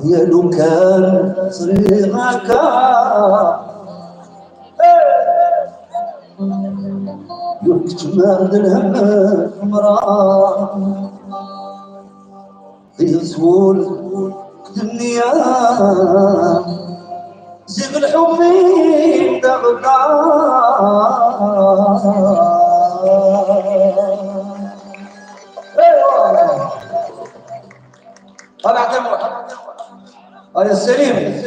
يا لو كان صريغك يكتمر الهم مراه في زول الدنيا زيغ الحب دغكا ايوه طلع دموع يا سليم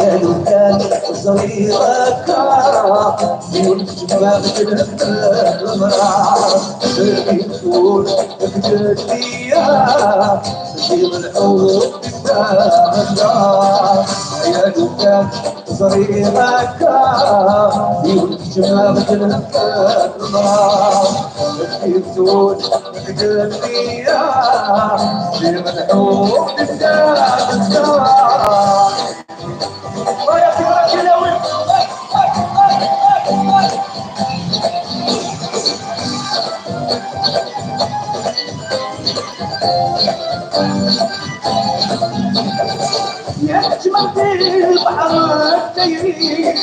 يا لو كان صغيرك والشباب تلهب المرأة تقول بجد فيها تجيب الحب تتهدى يا لو كان صغيرك والشباب تلهب المرأة تقول بجد فيها تجيب الحب تتهدى يجمل في البحر الديري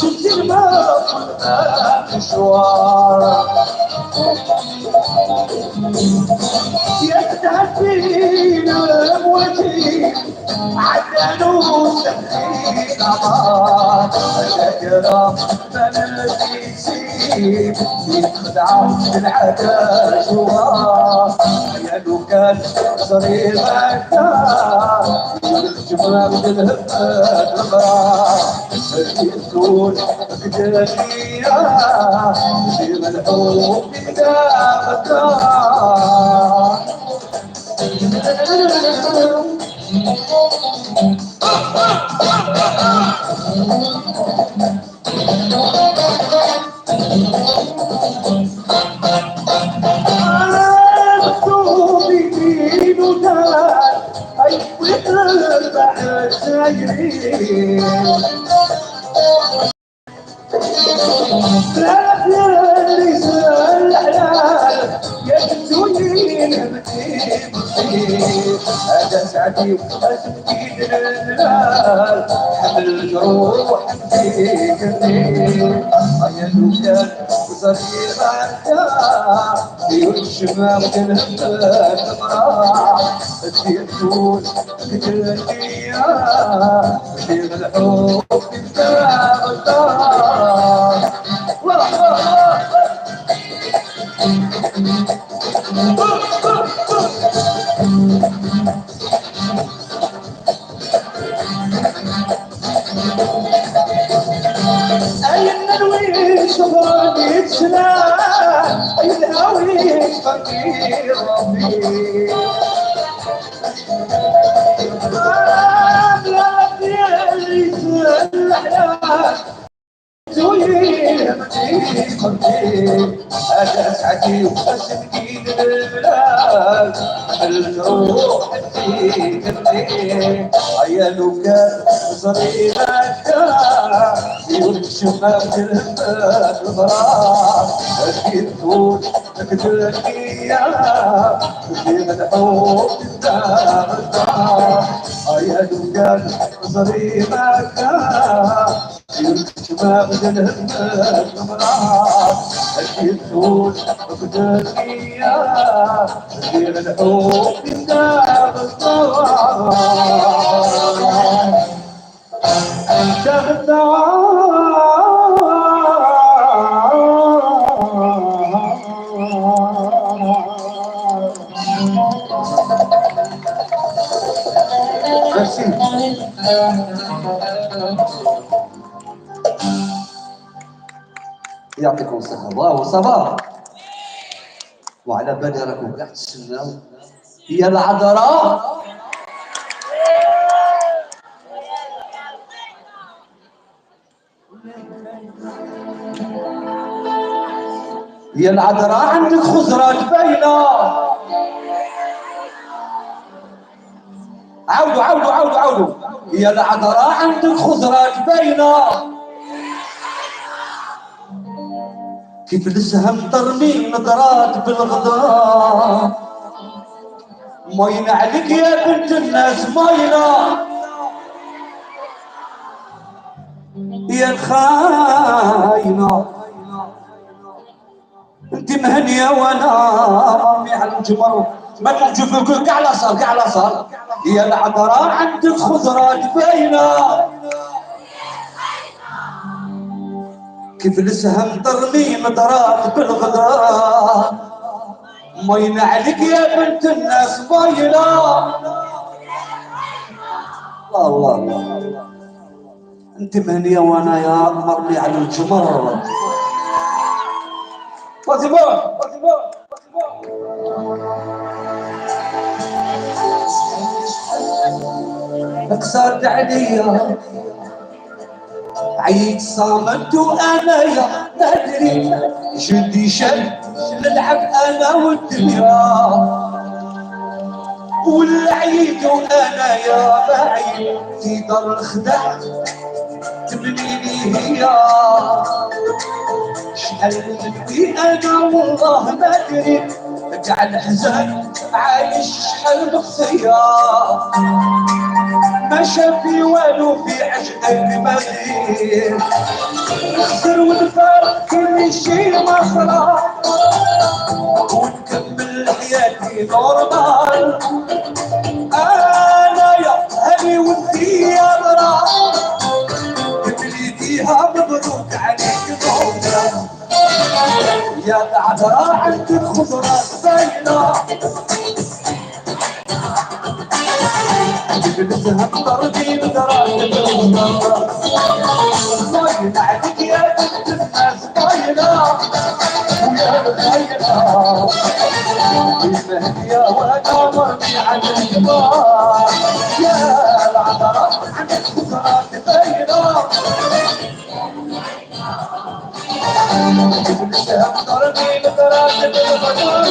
شفت الماء مشوار يستهدين اموتي عدلوا سحري نهار شجرة بلدي سيب يخدع بالعدا جوار يا لو كان صريغك الجمرة بالهبة المرأة يقول بدنيا يجيب الحب لا يا الحلال يا هذا سعدي وسكين الهلال حمل الجروح في قلبي يا دوكان وصغير في الشمال كلمة المرأة الدين كتلني في الحب انت غدار أي النرويج شهرني تسلام أي الهوي فقير ربي لا يلي الأحلام زوين قلبي أنا سعدي وسكين البلاد الروح في قلبي يا لو كان صغيرك يرشم الهبة المرأة أكيد تقول تقدرني في الحب الدار يا لو كان صغيرك شباب الهمة المرأة أكيد تقول أقدرني غير الحب الدار الطوال Merci. يعطيكم الصحة. برافو صافا. وعلى بالي راكم كاع تستناو هي العذراء. هي العذراء عندك خزرات باينة. عودوا عودوا عودوا عودوا. هي العذراء عندك خزرات باينة، كيف السهم ترمي نظرات بالغدار. ماينة عليك يا بنت الناس ماينة، يا الخاينة انت مهنية وانا رامي على الجمر. ما تشوفوا كاع على صار كاع على صار. يا العذراء عندك خضرات باينة، كيف السهم ترمي مدرات بالغدار. ماينة عليك يا بنت الناس ماينة. الله الله، انت مهنية وانا يا مرمي على الجمر. فاطمة كسرت عليا عيد صامت وانا يا ندري جدي شد نلعب انا والدنيا، والعيد وانا يا بعيد في دار الخدع تبنيني هي. شحال مني انا والله ما ادري تاع الحزن عايش شحال مخفيه. ما شافي والو في عشقك مغير، نخسر ونفارق كل شي مصرى، ونكمل حياتي نورمال. انا يا هني وانتي يا مرا تبليديها مبروك عليك ضوجة. يا العذراء عندك خضرات باينة، جبتها بطردي بدرات الغدرة. باينة عليك يا بنت الناس باينة، ويا الخيرة المهدية وانا مرمي على الجبال. يا العذراء عندك خضرات باينة، جبتها بطردي بدرات الغدرة.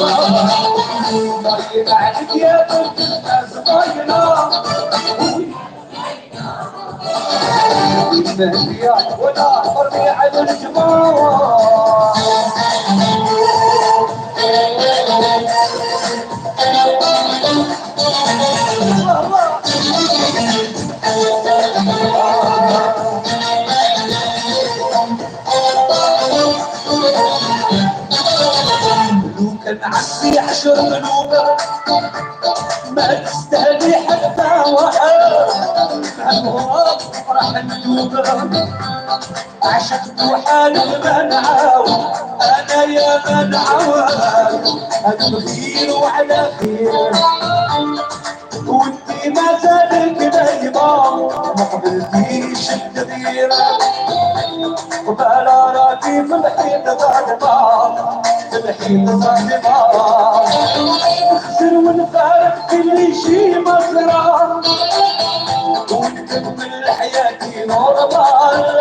باينة عليك يا بنت الناس باينة، المهدية وانا مرمي على الجبال. لو كان عندي 10 قلوب ما تستاهلي حتى واحد، الغراب راح ندوب. عشقت وحالي ما نعاود انا يا ما نعاود، انا بخير وعلى خير وانتي ما زالك نايمة ما قبلتيش التغيير. وبلا راكي في الحيط ظالمة في الحيط ظالمة، نخسر ونفارق كل شي مسرى، ونكمل حياتي نورمال.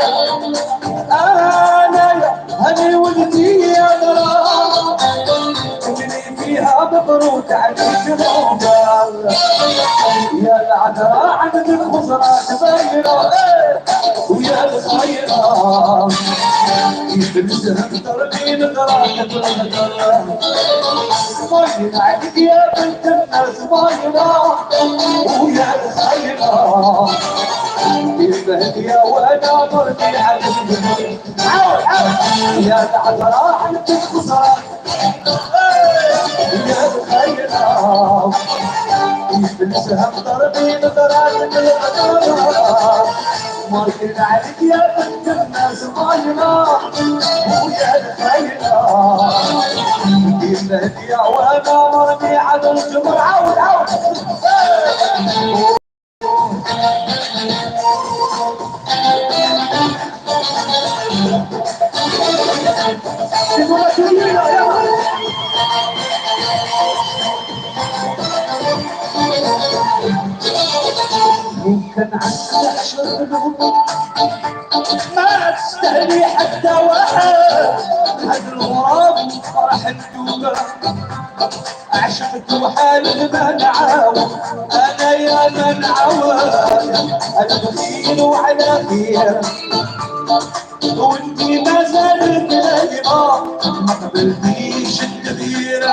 انا يا هني ولدي يا مرا اللي فيها مبروك عليك العقبال. يا العذراء عندك خضرات باينة، ويا الخيرة يفلسها ترمي نظرات بالغدر. باينة عليك يا بنت الناس باينة، ويا الخيرة المهدية وانا مرمي على الجبل. عاود عاود. يا العذراء عندك خضرات ويا الخيرة يفلسها ترمي نظرات بالغدر. مايل عليك يا بنت الناس باينة، ويا الخيرة المهدية وانا مرمي على الجمر. عاود عاود. ممكن عندي 10 ذنوب ما تستهلي حتى واحد. هاد الغراب فرح الدوبة عشقت وحال ما نعاود. انا يا من عواد انا بخيل وعلى خير، وانتي ما زالت نايمة ما قبلتيش التغيير.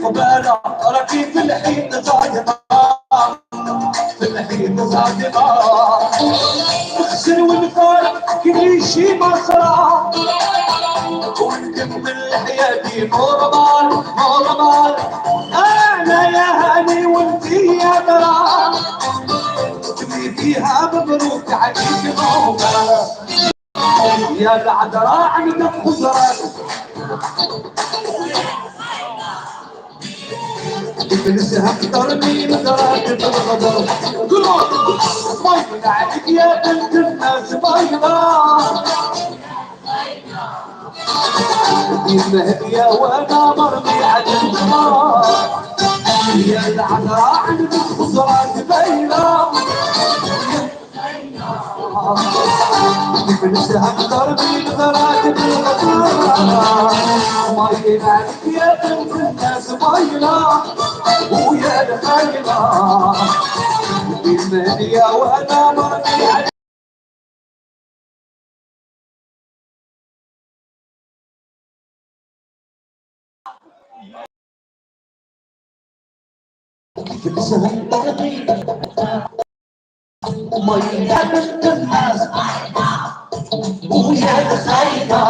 قبالة راكي في الحيط ظالمة، في الحيط ظالمة. اغسل والفرق كل شي مصرع، ونكمل حياتي نورمال نورمال. انا يا هاني وانتي يا مرا، اللي فيها مبروك عليك نورمال. يا العذراء عندك خضرات تلسها اكتر من درجة الغدر. ماينا عليك يا بنت الناس ماينا، دي مهدية وانا مرمي على الجمار. يا العذراء عندك خضرات باينة، تلسها اكتر من درجة الغدر. ماينا عليك يا بنت الناس ماينا، ويا الخيمة بالمنيا وانا مرمي على الزمن مرمي ومية بنت الناس ويا الخيمة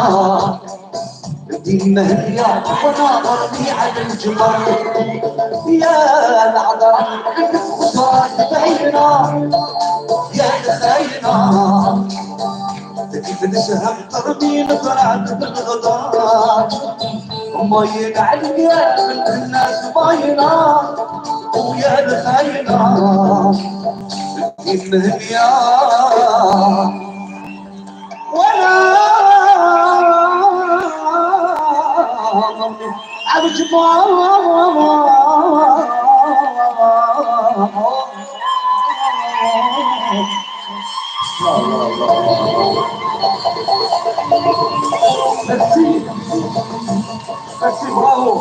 بالمنيا وانا مرمي على الجمر. يا العذراء عندك خضرات باينة، يا الخيمة كيف نسهم ترمي نظرات بالغدار. ماين عليك يا بنت الناس ماينة، ويا الخيمة الدنيا وانا عالجمار. ميرسي ميرسي برافو.